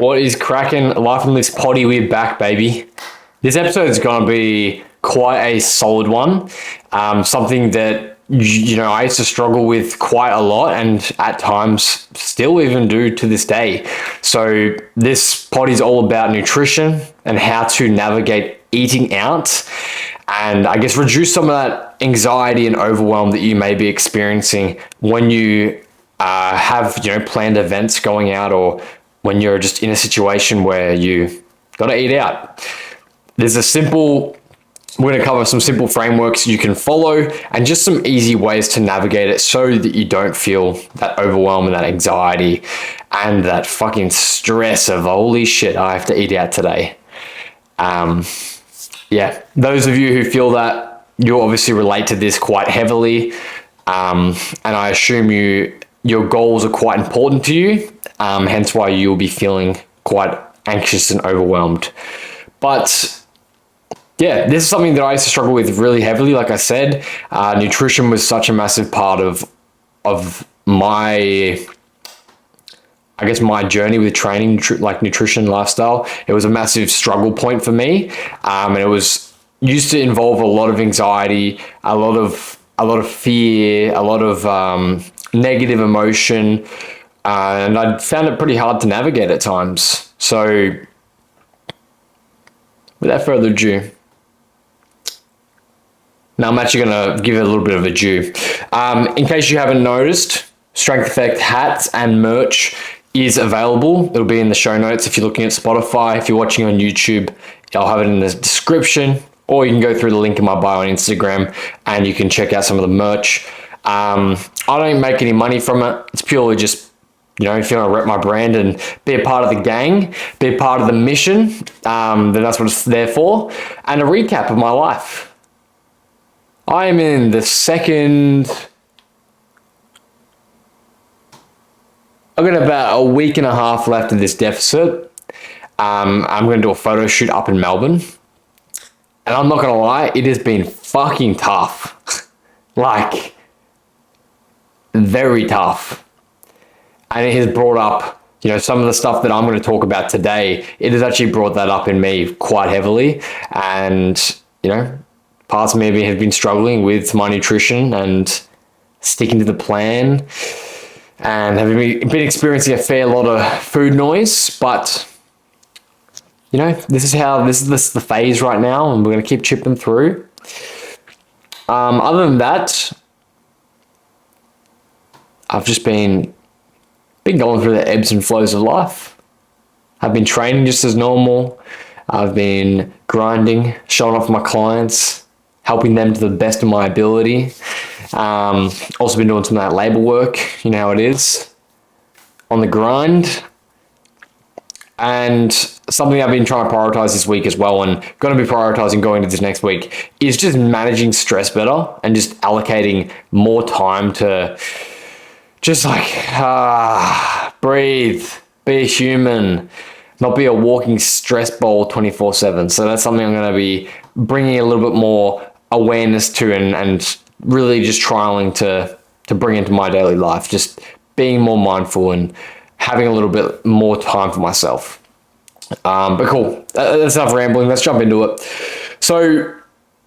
What is cracking? Life on this potty, we're back, baby. This episode is going to be quite a solid one. Something that, I used to struggle with quite a lot and at times still even do to this day. So this potty is all about nutrition and how to navigate eating out and I guess reduce some of that anxiety and overwhelm that you may be experiencing when you have, planned events going out or when you're just in a situation where you got to eat out. We're going to cover some simple frameworks you can follow and just some easy ways to navigate it so that you don't feel that overwhelm and that anxiety and that fucking stress of, holy shit, I have to eat out today. Those of you who feel that, you'll obviously relate to this quite heavily. And I assume your goals are quite important to you, hence why you'll be feeling quite anxious and overwhelmed. But yeah, this is something that I used to struggle with really heavily. Like I said, nutrition was such a massive part of my journey with training, nutrition, lifestyle. It was a massive struggle point for me, and it was used to involve a lot of anxiety, a lot of fear, a lot of negative emotion, and I found it pretty hard to navigate at times. So, without further ado, now I'm actually going to give it a little bit of a due. In case you haven't noticed, Strength Effect hats and merch is available. It'll be in the show notes if you're looking at Spotify. If you're watching on YouTube, I'll have it in the description, or you can go through the link in my bio on Instagram and you can check out some of the merch. I don't make any money from it. It's purely just, if you want to rep my brand and be a part of the gang, be a part of the mission, then that's what it's there for. And a recap of my life. I am in the second, I've got about a week and a half left of this deficit. I'm going to do a photo shoot up in Melbourne. And I'm not going to lie, it has been fucking tough. Very tough. And it has brought up, some of the stuff that I'm going to talk about today. It has actually brought that up in me quite heavily. And, parts of me have been struggling with my nutrition and sticking to the plan. And have been experiencing a fair lot of food noise, but this is the phase right now, and we're going to keep chipping through. Other than that, I've just been going through the ebbs and flows of life. I've been training just as normal. I've been grinding, showing off my clients, helping them to the best of my ability. Also been doing some of that labor work, how it is, on the grind. And something I've been trying to prioritize this week as well, and going to be prioritizing going into this next week, is just managing stress better and just allocating more time to just breathe, be a human, not be a walking stress ball 24/7. So that's something I'm going to be bringing a little bit more awareness to and really just trialing to bring into my daily life, just being more mindful and having a little bit more time for myself. But cool, that's enough rambling. Let's jump into it. So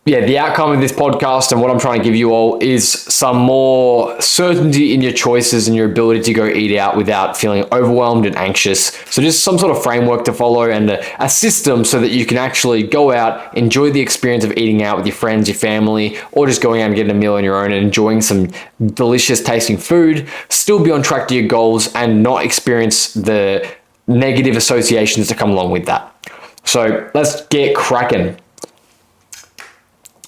the outcome of this podcast and what I'm trying to give you all is some more certainty in your choices and your ability to go eat out without feeling overwhelmed and anxious. So just some sort of framework to follow and a system so that you can actually go out, enjoy the experience of eating out with your friends, your family, or just going out and getting a meal on your own and enjoying some delicious tasting food, still be on track to your goals and not experience the negative associations that come along with that. So let's get cracking.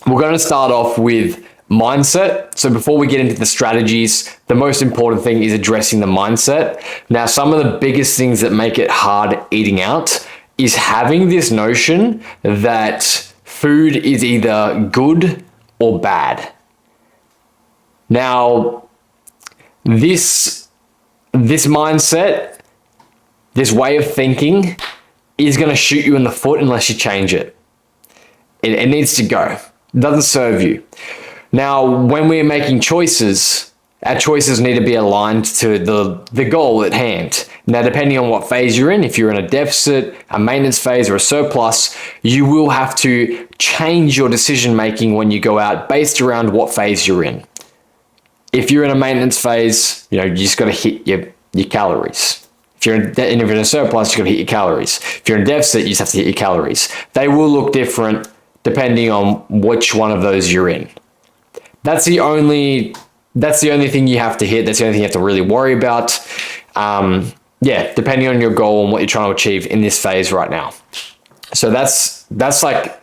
We're going to start off with mindset. So before we get into the strategies, the most important thing is addressing the mindset. Now, some of the biggest things that make it hard eating out is having this notion that food is either good or bad. Now, this mindset, this way of thinking is going to shoot you in the foot unless you change it. It needs to go. It doesn't serve you. Now, when we're making choices, our choices need to be aligned to the goal at hand. Now, depending on what phase you're in, if you're in a deficit, a maintenance phase, or a surplus, you will have to change your decision making when you go out based around what phase you're in. If you're in a maintenance phase, you just got to hit your calories. If you're in a surplus, you got to hit your calories. If you're in deficit, you just have to hit your calories. They will look different depending on which one of those you're in. That's the only thing you have to hit. That's the only thing you have to really worry about. Depending on your goal and what you're trying to achieve in this phase right now. So that's like,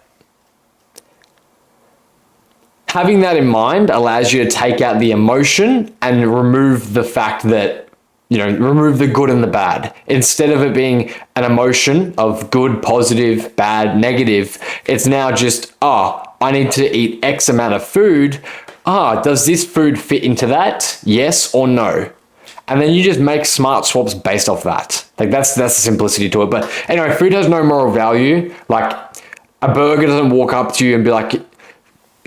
having that in mind allows you to take out the emotion and remove the fact that, remove the good and the bad. Instead of it being an emotion of good, positive, bad, negative, it's now just, I need to eat X amount of food. Does this food fit into that? Yes or no? And then you just make smart swaps based off that. Like that's the simplicity to it. But anyway, food has no moral value. Like a burger doesn't walk up to you and be like,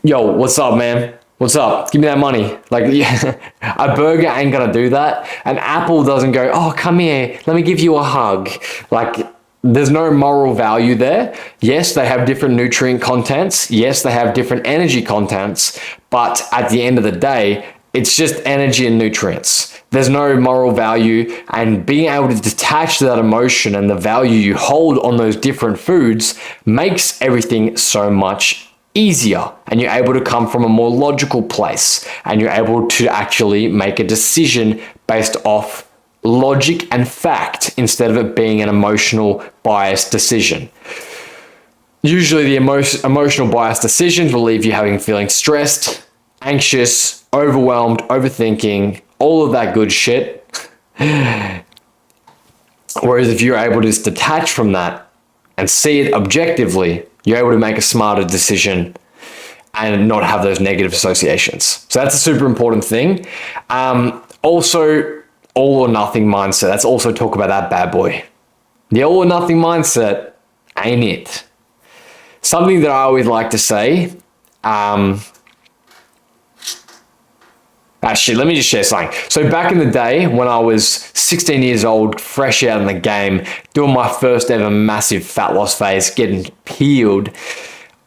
yo, what's up, man? What's up? Give me that money. Like, a burger ain't gonna do that. An apple doesn't go, oh, come here, let me give you a hug. Like, there's no moral value there. Yes, they have different nutrient contents. Yes, they have different energy contents. But at the end of the day, it's just energy and nutrients. There's no moral value, and being able to detach that emotion and the value you hold on those different foods makes everything so much easier, and you're able to come from a more logical place, and you're able to actually make a decision based off logic and fact instead of it being an emotional biased decision. Usually the emotional biased decisions will leave you feeling stressed, anxious, overwhelmed, overthinking, all of that good shit. Whereas if you're able to just detach from that and see it objectively, you're able to make a smarter decision and not have those negative associations. So that's a super important thing. Also, all or nothing mindset. Let's also talk about that bad boy. The all or nothing mindset ain't it. Something that I always like to say, actually, let me just share something. So back in the day when I was 16 years old, fresh out in the game, doing my first ever massive fat loss phase, getting peeled,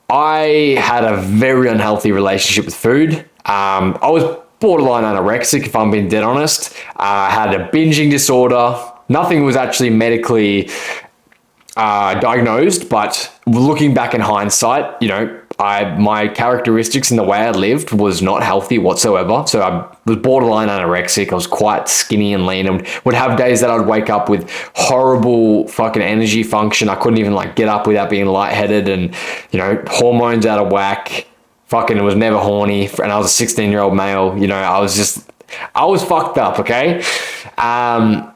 I had a very unhealthy relationship with food. I was borderline anorexic, if I'm being dead honest. I had a binging disorder. Nothing was actually medically diagnosed, but looking back in hindsight, my characteristics and the way I lived was not healthy whatsoever. So I was borderline anorexic. I was quite skinny and lean, and would have days that I'd wake up with horrible fucking energy function. I couldn't even get up without being lightheaded, and hormones out of whack. Fucking was never horny, and I was a 16-year-old male. I was fucked up. Okay. And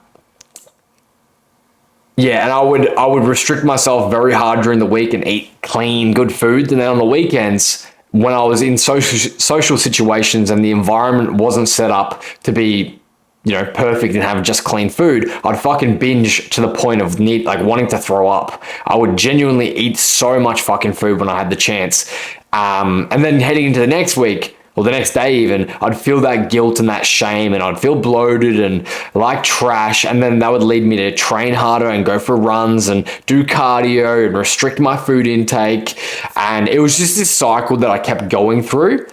I would restrict myself very hard during the week and eat clean, good foods. And then on the weekends, when I was in social situations and the environment wasn't set up to be, perfect and have just clean food, I'd fucking binge to the point of wanting to throw up. I would genuinely eat so much fucking food when I had the chance. And then heading into the next week, or the next day even, I'd feel that guilt and that shame, and I'd feel bloated and like trash, and then that would lead me to train harder and go for runs and do cardio and restrict my food intake. And it was just this cycle that I kept going through,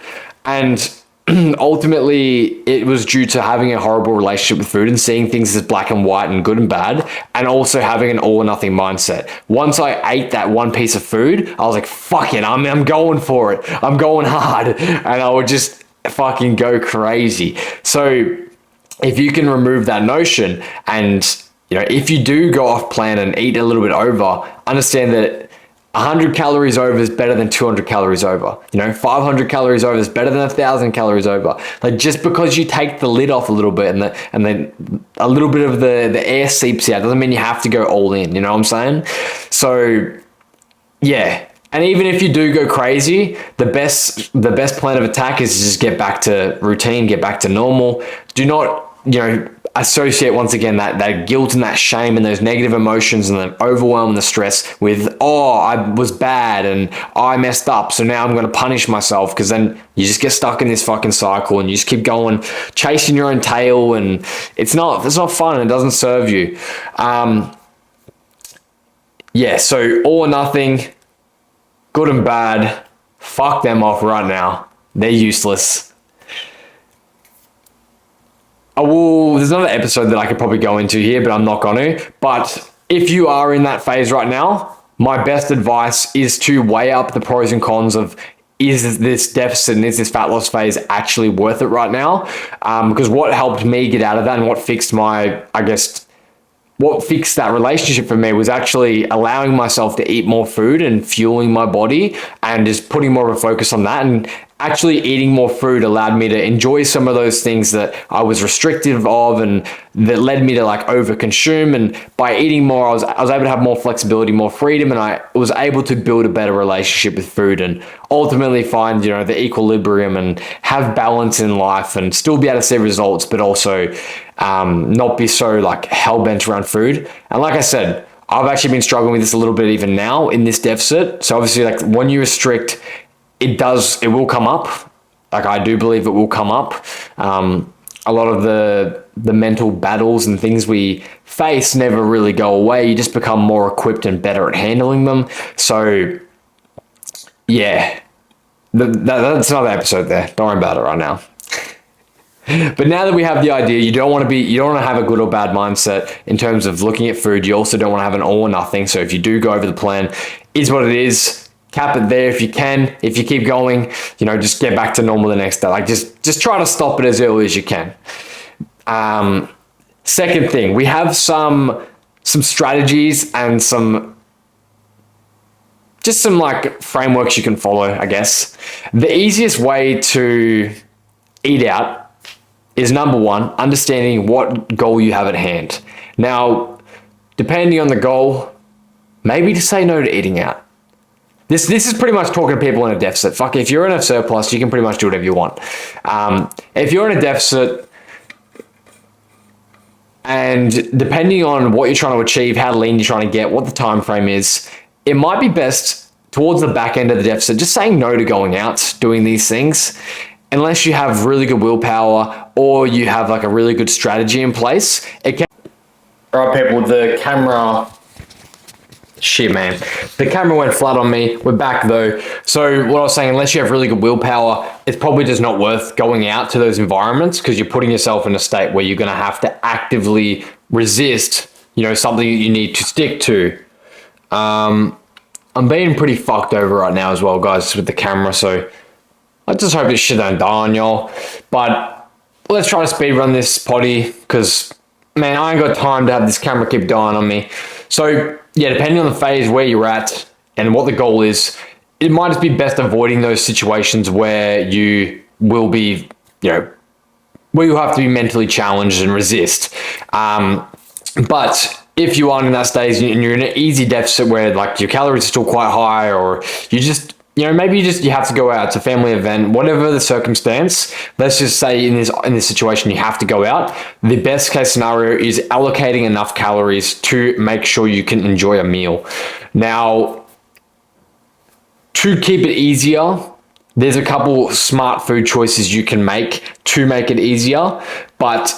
and ultimately it was due to having a horrible relationship with food and seeing things as black and white and good and bad, and also having an all or nothing mindset. Once I ate that one piece of food, I was like, fuck it, I'm going for it. I'm going hard. And I would just fucking go crazy. So if you can remove that notion, and if you do go off plan and eat a little bit over, understand that 100 calories over is better than 200 calories over. 500 calories over is better than 1,000 calories over. Just because you take the lid off a little bit and then a little bit of the air seeps out doesn't mean you have to go all in. You know what I'm saying? So yeah. And even if you do go crazy, the best plan of attack is to just get back to routine, get back to normal. Do not associate once again that guilt and that shame and those negative emotions and the overwhelm and the stress with, oh, I was bad and I messed up, so now I'm going to punish myself, because then you just get stuck in this fucking cycle and you just keep going chasing your own tail, and it's not fun and it doesn't serve you. So all or nothing, good and bad, fuck them off right now. They're useless. There's another episode that I could probably go into here, but I'm not going to. But if you are in that phase right now, my best advice is to weigh up the pros and cons of, is this deficit and is this fat loss phase actually worth it right now? Because what helped me get out of that and what fixed what fixed that relationship for me was actually allowing myself to eat more food and fueling my body and just putting more of a focus on that. And actually eating more food allowed me to enjoy some of those things that I was restrictive of and that led me to like overconsume. And by eating more, I was able to have more flexibility, more freedom, and I was able to build a better relationship with food and ultimately find, the equilibrium and have balance in life and still be able to see results, but also not be so like hell-bent around food. And like I said, I've actually been struggling with this a little bit even now in this deficit. So obviously, like when you restrict, it will come up. Like I do believe it will come up. A lot of the mental battles and things we face never really go away. You just become more equipped and better at handling them. So yeah, that's another episode there. Don't worry about it right now. But now that we have the idea, you don't want to have a good or bad mindset in terms of looking at food. You also don't want to have an all or nothing. So if you do go over the plan, is what it is. Cap it there if you can. If you keep going, just get back to normal the next day. Like just try to stop it as early as you can. Second thing, we have some strategies and some like frameworks you can follow, I guess. The easiest way to eat out is, number one, understanding what goal you have at hand. Now, depending on the goal, maybe to say no to eating out. This is pretty much talking to people in a deficit. Fuck, if you're in a surplus, you can pretty much do whatever you want. If you're in a deficit, and depending on what you're trying to achieve, how lean you're trying to get, what the time frame is, it might be best towards the back end of the deficit, just saying no to going out, doing these things, unless you have really good willpower or you have like a really good strategy in place. All right, people, the camera... Shit, man. The camera went flat on me. We're back though. So what I was saying, unless you have really good willpower, it's probably just not worth going out to those environments, because you're putting yourself in a state where you're going to have to actively resist, something you need to stick to. I'm being pretty fucked over right now as well, guys, with the camera. So I just hope this shit don't die on y'all. But let's try to speed run this potty, because, man, I ain't got time to have this camera keep dying on me. So yeah, depending on the phase where you're at and what the goal is, it might just be best avoiding those situations where you will be, where you have to be mentally challenged and resist. But if you are in that stage and you're in an easy deficit where like your calories are still quite high, or you just, maybe you have to go out, it's a family event, whatever the circumstance, let's just say in this situation you have to go out, the best case scenario is allocating enough calories to make sure you can enjoy a meal. Now, to keep it easier, there's a couple smart food choices you can make to make it easier, but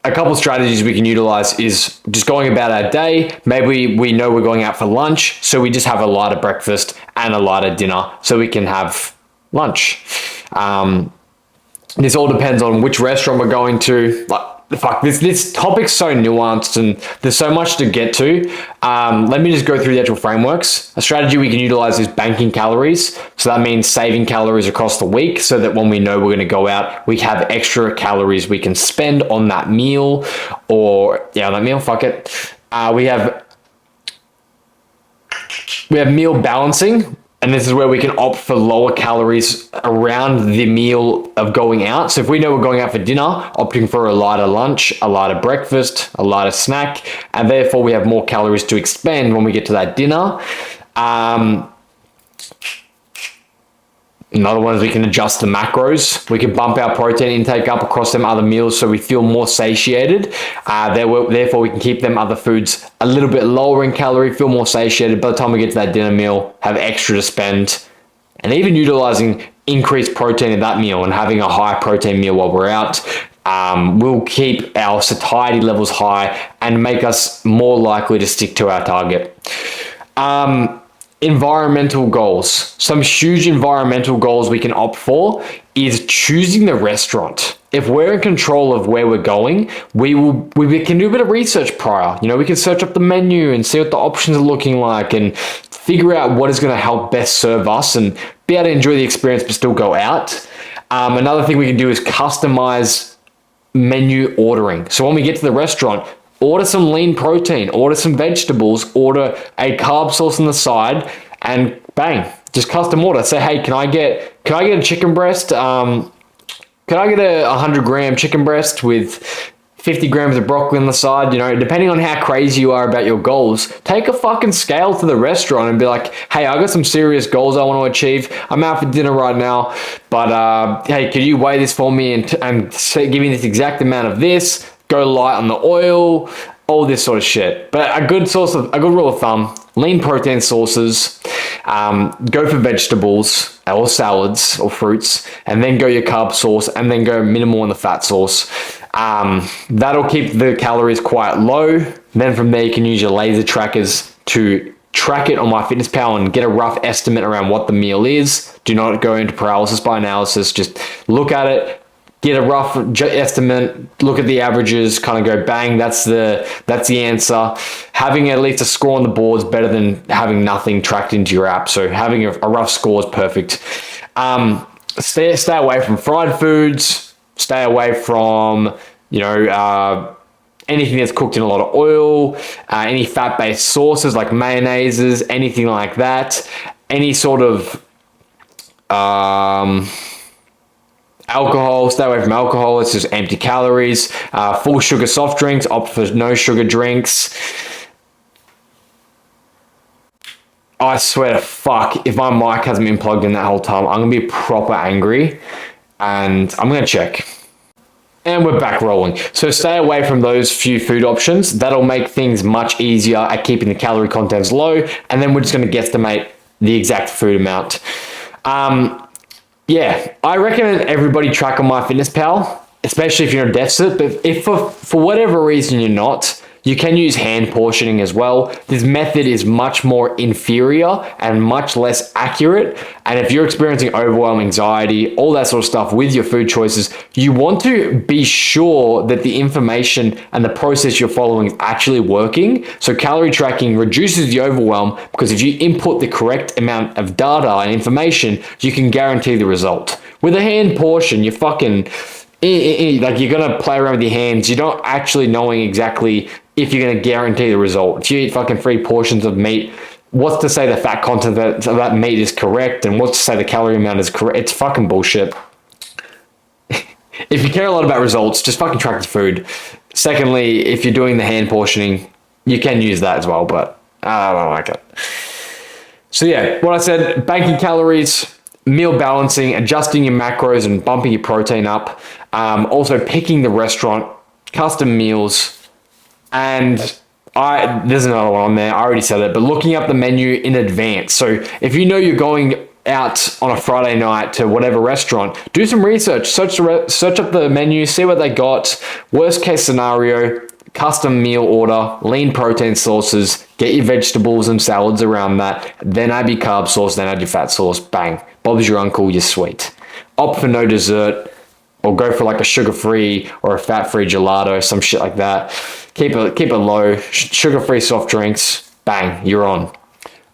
a couple strategies we can utilize is just going about our day. Maybe we know we're going out for lunch, so we just have a lighter breakfast and a lighter dinner so we can have lunch. This all depends on which restaurant we're going to. Fuck, this topic's so nuanced and there's so much to get to. Let me just go through the actual frameworks. A strategy we can utilize is banking calories. So that means saving calories across the week so that when we know we're going to go out, we have extra calories we can spend on that meal, fuck it. We have meal balancing. And this is where we can opt for lower calories around the meal of going out. So if we know we're going out for dinner, opting for a lighter lunch, a lighter breakfast, a lighter snack, and therefore we have more calories to expend when we get to that dinner. Another one is we can adjust the macros. We can bump our protein intake up across them other meals so we feel more satiated. Therefore, we can keep them other foods a little bit lower in calorie, feel more satiated. By the time we get to that dinner meal, have extra to spend. And even utilizing increased protein in that meal and having a high protein meal while we're out will keep our satiety levels high and make us more likely to stick to our target. Environmental goals. Some huge environmental goals we can opt for is choosing the restaurant. If we're in control of where we're going, we can do a bit of research prior. We can search up the menu and see what the options are looking like and figure out what is going to help best serve us and be able to enjoy the experience but still go out. Another thing we can do is customize menu ordering. So when we get to the restaurant, order some lean protein, order some vegetables, order a carb source on the side, and bang, just custom order. Say, hey, can I get a chicken breast? Can I get a 100-gram chicken breast with 50 grams of broccoli on the side? Depending on how crazy you are about your goals, take a fucking scale to the restaurant and be like, hey, I got some serious goals I want to achieve. I'm out for dinner right now, but hey, could you weigh this for me and give me this exact amount of this? Go light on the oil, all this sort of shit. But a good rule of thumb, lean protein sources, go for vegetables or salads or fruits, and then go your carb source, and then go minimal on the fat source. That'll keep the calories quite low. Then from there, you can use your laser trackers to track it on MyFitnessPal and get a rough estimate around what the meal is. Do not go into paralysis by analysis. Just look at it, get a rough estimate, look at the averages, kind of go bang, that's the answer. Having at least a score on the board is better than having nothing tracked into your app. So having a rough score is perfect. Stay away from fried foods. Stay away from anything that's cooked in a lot of oil, any fat-based sauces like mayonnaises, anything like that. Any sort of alcohol, stay away from alcohol. It's just empty calories. Full sugar soft drinks, opt for no sugar drinks. I swear to fuck, if my mic hasn't been plugged in that whole time, I'm gonna be proper angry, and I'm gonna check. And we're back rolling. So stay away from those few food options. That'll make things much easier at keeping the calorie contents low, and then we're just gonna guesstimate the exact food amount. Yeah, I recommend everybody track on MyFitnessPal, especially if you're in a deficit. But if for whatever reason you're not, you can use hand portioning as well. This method is much more inferior and much less accurate. And if you're experiencing overwhelm, anxiety, all that sort of stuff with your food choices, you want to be sure that the information and the process you're following is actually working. So calorie tracking reduces the overwhelm, because if you input the correct amount of data and information, you can guarantee the result. With a hand portion, you're fucking like, you're gonna play around with your hands. You're not actually knowing exactly if you're gonna guarantee the result. If you eat fucking 3 portions of meat, what's to say the fat content of that meat is correct, and what's to say the calorie amount is correct? It's fucking bullshit. If you care a lot about results, just fucking track the food. Secondly, if you're doing the hand portioning, you can use that as well, but I don't like it. So yeah, what I said, banking calories, meal balancing, adjusting your macros and bumping your protein up. Also picking the restaurant, custom meals, and there's another one on there, I already said it, but looking up the menu in advance. So if you know you're going out on a Friday night to whatever restaurant, do some research, search up the menu, see what they got. Worst case scenario, custom meal order, lean protein sources, get your vegetables and salads around that, then add your carb sauce, then add your fat sauce, bang. Bob's your uncle, you're sweet. Opt for no dessert, or go for like a sugar-free or a fat-free gelato, some shit like that. Keep it low. Sugar-free soft drinks, bang, you're on.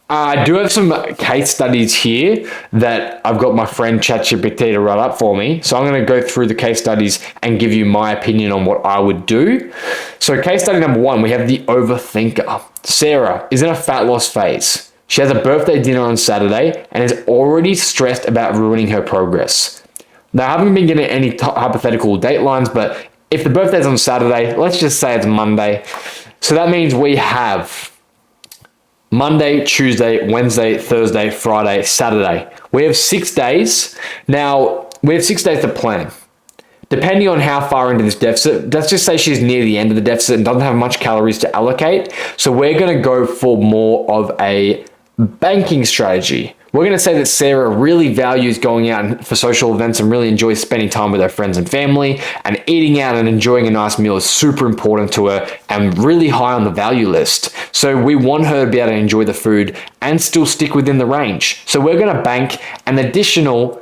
I do have some case studies here that I've got my friend ChatGPT to run up for me. So I'm going to go through the case studies and give you my opinion on what I would do. So case study number 1, we have the overthinker. Sarah is in a fat loss phase. She has a birthday dinner on Saturday and is already stressed about ruining her progress. Now, I haven't been getting any hypothetical datelines, but if the birthday's on Saturday, let's just say it's Monday. So that means we have Monday, Tuesday, Wednesday, Thursday, Friday, Saturday. We have 6 days. Now, we have 6 days to plan. Depending on how far into this deficit, let's just say she's near the end of the deficit and doesn't have much calories to allocate. So we're going to go for more of a banking strategy. We're going to say that Sarah really values going out for social events and really enjoys spending time with her friends and family, and eating out and enjoying a nice meal is super important to her and really high on the value list. So we want her to be able to enjoy the food and still stick within the range. So we're going to bank an additional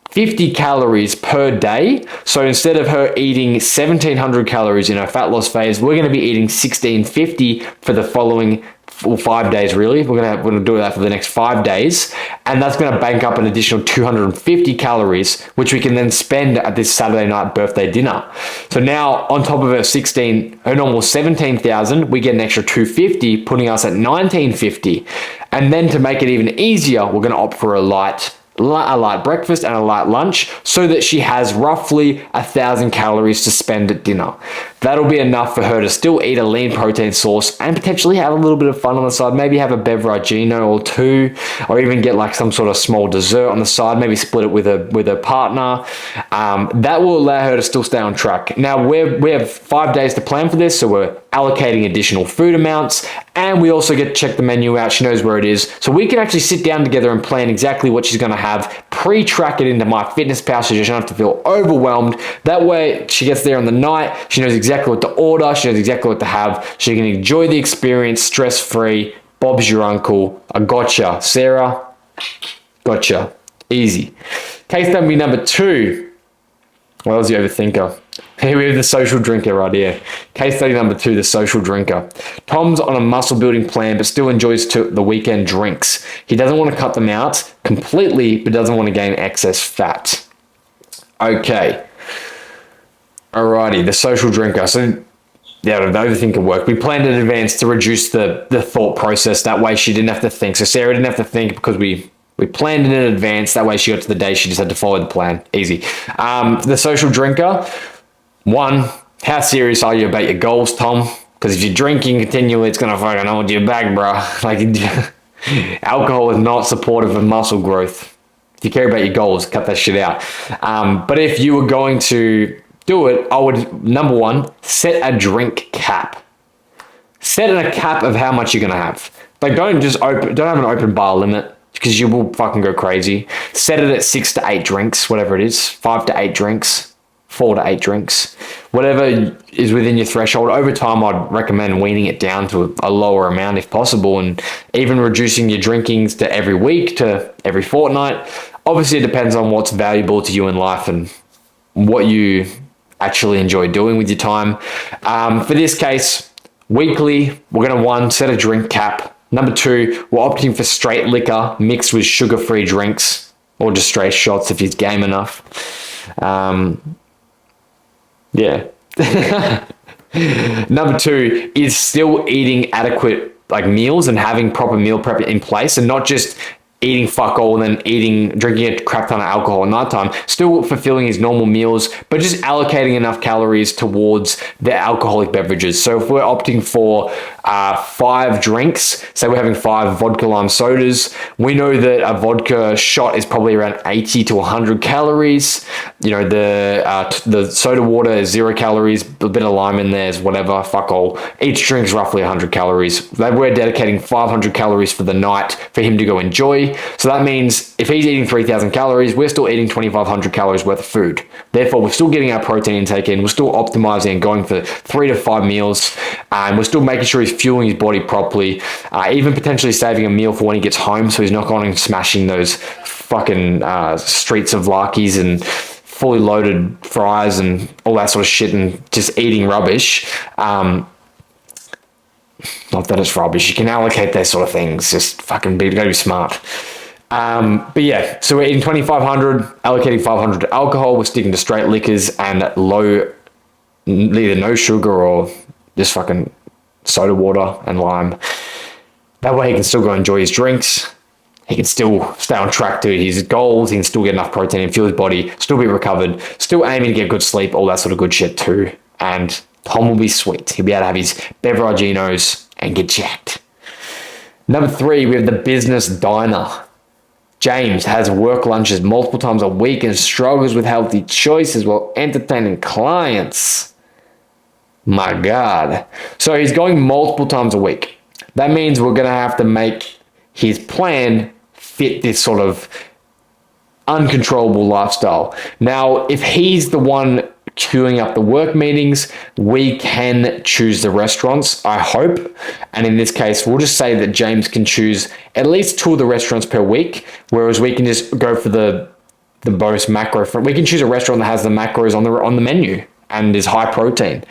50 calories per day. So instead of her eating 1,700 calories in her fat loss phase, we're going to be eating 1,650 for the following 5 days, really. We're going to do that for the next 5 days. And that's going to bank up an additional 250 calories, which we can then spend at this Saturday night birthday dinner. So now on top of her normal 17,000, we get an extra 250, putting us at 1950. And then to make it even easier, we're going to opt for a light breakfast and a light lunch so that she has roughly 1,000 calories to spend at dinner. That'll be enough for her to still eat a lean protein source and potentially have a little bit of fun on the side. Maybe have a beveragino or two, or even get like some sort of small dessert on the side. Maybe split it with her partner. That will allow her to still stay on track. Now we have 5 days to plan for this, so we're allocating additional food amounts, and we also get to check the menu out. She knows where it is, so we can actually sit down together and plan exactly what she's going to have, pre-track it into MyFitnessPal so she doesn't have to feel overwhelmed. That way she gets there on the night, she knows exactly what to order, she knows exactly what to have, she can enjoy the experience stress-free. Bob's your uncle. I gotcha. Sarah, gotcha. Easy. Case study number 2. What was the overthinker? Here we have the social drinker right here. Case study number 2, the social drinker. Tom's on a muscle building plan, but still enjoys the weekend drinks. He doesn't want to cut them out completely, but doesn't want to gain excess fat. Okay. Alrighty, the social drinker. So yeah, the overthinker work. We planned in advance to reduce the thought process. That way she didn't have to think. So Sarah didn't have to think because we planned it in advance. That way she got to the day, she just had to follow the plan. Easy. The social drinker. 1, how serious are you about your goals, Tom? Because if you're drinking continually, it's going to fucking hold you back, bro. Like, alcohol is not supportive of muscle growth. If you care about your goals, cut that shit out. But if you were going to do it, I would, number 1, set a drink cap. Set a cap of how much you're going to have. Like, don't have an open bar limit, because you will fucking go crazy. Set it at 6 to 8 drinks, whatever it is, 5 to 8 drinks. 4 to 8 drinks, whatever is within your threshold. Over time, I'd recommend weaning it down to a lower amount if possible, and even reducing your drinkings to every week to every fortnight. Obviously, it depends on what's valuable to you in life and what you actually enjoy doing with your time. For this case, weekly, we're going to 1, set a drink cap. Number 2, we're opting for straight liquor mixed with sugar-free drinks, or just straight shots if you're game enough. Yeah. Number 2 is still eating adequate meals and having proper meal prep in place, and not just eating fuck all and then drinking a crap ton of alcohol at nighttime. Still fulfilling his normal meals, but just allocating enough calories towards the alcoholic beverages. So if we're opting for 5 drinks, say we're having 5 vodka lime sodas, we know that a vodka shot is probably around 80 to 100 calories. The soda water is 0 calories, a bit of lime in there is whatever, fuck all. Each drink is roughly 100 calories. We're dedicating 500 calories for the night for him to go enjoy. So that means if he's eating 3,000 calories, we're still eating 2,500 calories worth of food. Therefore, we're still getting our protein intake in. We're still optimizing and going for 3 to 5 meals. And we're still making sure he's fueling his body properly. Even potentially saving a meal for when he gets home, so he's not going and smashing those fucking streets of Larkies and fully loaded fries and all that sort of shit and just eating rubbish. Not that it's rubbish. You can allocate those sort of things. Just fucking gotta be smart. But yeah, so we're eating 2,500, allocating 500 to alcohol. We're sticking to straight liquors and either no sugar or just fucking soda water and lime. That way he can still go enjoy his drinks. He can still stay on track to his goals. He can still get enough protein and fuel his body, still be recovered, still aiming to get good sleep, all that sort of good shit too. And Tom will be sweet. He'll be able to have his beveraginos and get jacked. Number 3, we have the business diner. James has work lunches multiple times a week and struggles with healthy choices while entertaining clients. My God. So he's going multiple times a week. That means we're going to have to make his plan fit this sort of uncontrollable lifestyle. Now, if he's the one queuing up the work meetings, we can choose the restaurants, I hope. And in this case, we'll just say that James can choose at least 2 of the restaurants per week, whereas we can just go for the most macro. We can choose a restaurant that has the macros on the menu and is high protein.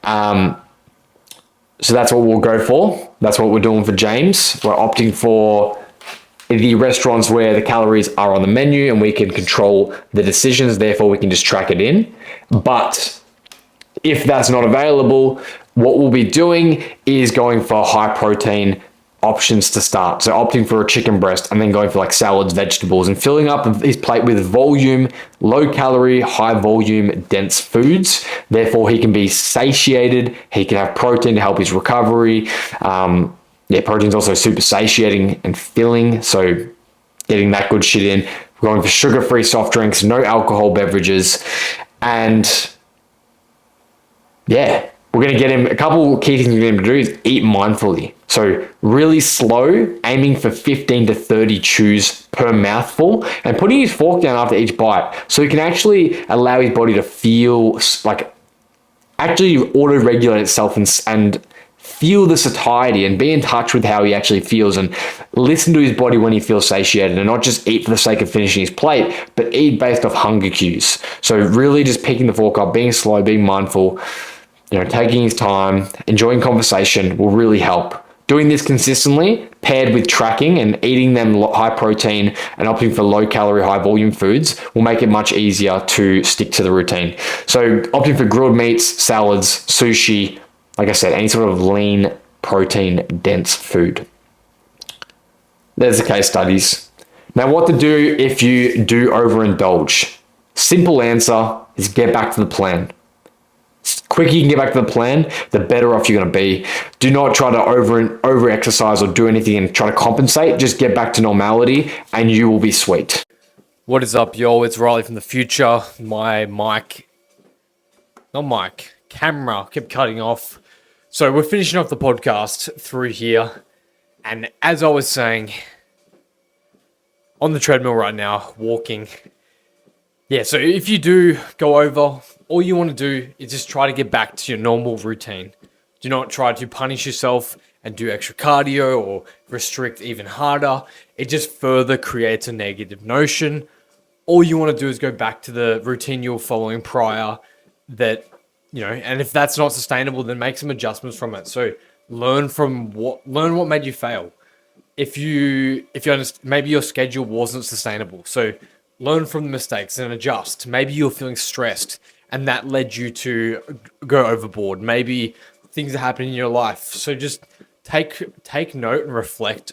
So that's what we'll go for. That's what we're doing for James. We're opting for the restaurants where the calories are on the menu and we can control the decisions, therefore we can just track it in. But if that's not available, what we'll be doing is going for high protein options to start. So opting for a chicken breast and then going for like salads, vegetables, and filling up his plate with volume, low calorie, high volume, dense foods. Therefore, he can be satiated. He can have protein to help his recovery. Protein's also super satiating and filling. So getting that good shit in. We're going for sugar-free soft drinks, no alcohol beverages. And yeah, we're going to get him, a couple key things we're going to do is eat mindfully. So really slow, aiming for 15 to 30 chews per mouthful and putting his fork down after each bite. So he can actually allow his body to feel like actually auto-regulate itself and feel the satiety and be in touch with how he actually feels and listen to his body when he feels satiated and not just eat for the sake of finishing his plate, but eat based off hunger cues. So really just picking the fork up, being slow, being mindful, taking his time, enjoying conversation will really help. Doing this consistently, paired with tracking and eating them high protein and opting for low calorie, high volume foods will make it much easier to stick to the routine. So opting for grilled meats, salads, sushi, like I said, any sort of lean, protein, dense food. There's the case studies. Now, what to do if you do overindulge? Simple answer is get back to the plan. The quicker you can get back to the plan, the better off you're going to be. Do not try to over exercise or do anything and try to compensate. Just get back to normality and you will be sweet. What is up, yo? It's Riley from the future. My camera kept cutting off. So we're finishing off the podcast through here. And as I was saying, on the treadmill right now, walking. Yeah, so if you do go over, all you want to do is just try to get back to your normal routine. Do not try to punish yourself and do extra cardio or restrict even harder. It just further creates a negative notion. All you want to do is go back to the routine you were following prior and if that's not sustainable, then make some adjustments from it. So learn what made you fail. If you understand, maybe your schedule wasn't sustainable. So learn from the mistakes and adjust. Maybe you're feeling stressed and that led you to go overboard. Maybe things are happening in your life. So just take note and reflect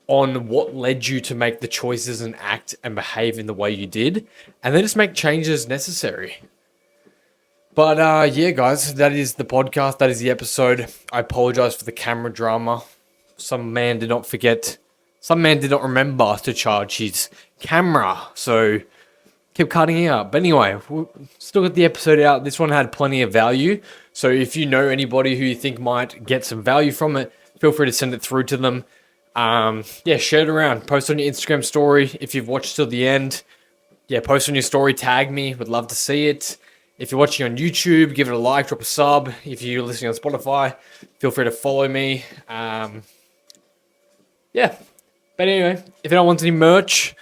on what led you to make the choices and act and behave in the way you did, and then just make changes necessary. But yeah, guys, that is the podcast. That is the episode. I apologize for the camera drama. Some man did not remember to charge his camera, so kept cutting it out. But anyway, we still got the episode out. This one had plenty of value. So if you know anybody who you think might get some value from it, feel free to send it through to them. Share it around. Post on your Instagram story. If you've watched till the end, post on your story, tag me. Would love to see it. If you're watching on YouTube, give it a like, drop a sub. If you're listening on Spotify, feel free to follow me. But anyway, if anyone wants any merch,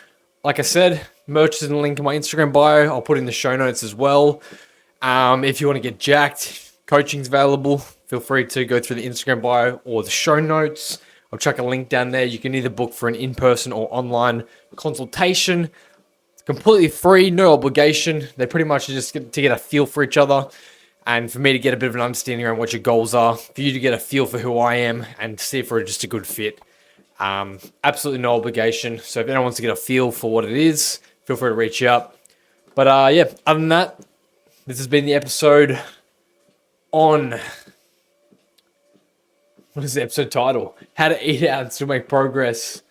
like I said, merch is in the link in my Instagram bio. I'll put it in the show notes as well. If you want to get jacked, coaching's available. Feel free to go through the Instagram bio or the show notes. I'll chuck a link down there. You can either book for an in-person or online consultation. It's completely free, no obligation. They pretty much just get to get a feel for each other. And for me to get a bit of an understanding around what your goals are, for you to get a feel for who I am and see if we're just a good fit. Absolutely no obligation. So if anyone wants to get a feel for what it is, feel free to reach out. But other than that, this has been the episode on... what is the episode title? How to eat out and still make progress.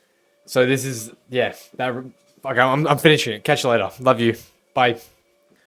So this is, yeah, that, okay, I'm finishing it. Catch you later. Love you. Bye.